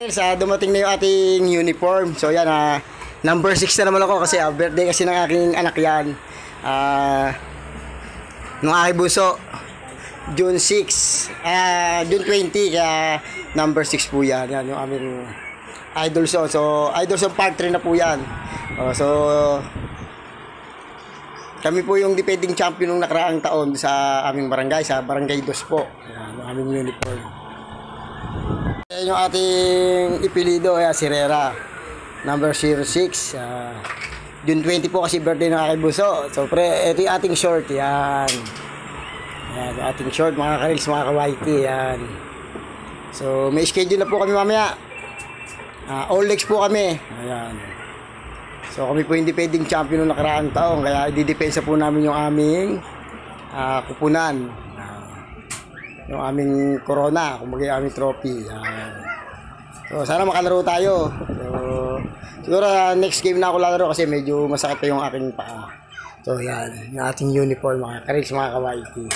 Sa dumating na yung ating uniform. So yan, number 6 na naman ako kasi birthday kasi ng aking anak yan. Nung aking buso, June 6, June 20, kaya number 6 po yan. Yan yung aming idol song. So idol song part 3 na po yan. So kami po yung defending champion nung nakaraang taon sa aming barangay, sa Barangay Dos po. Yan yung aming uniform. Yan yung ating ipilido, si Rera, number 06. June 20 po kasi birthday ng aking buso. So ito yung ating short. Yan yung ating short, mga karils, mga kawaiti. Yan. So may schedule na po kami mamaya. All legs po kami. Ayan. So kami po yung defending champion ng nakaraang taon, kaya i-depensa po namin yung aming kupunan. Yung aming corona, kumbaga yung aming trophy. So sana makalaro tayo. So siguro next game na ako lalaro kasi medyo masakit pa yung aking paa. So yan, yung ating uniform, mga karils, mga kawaiti.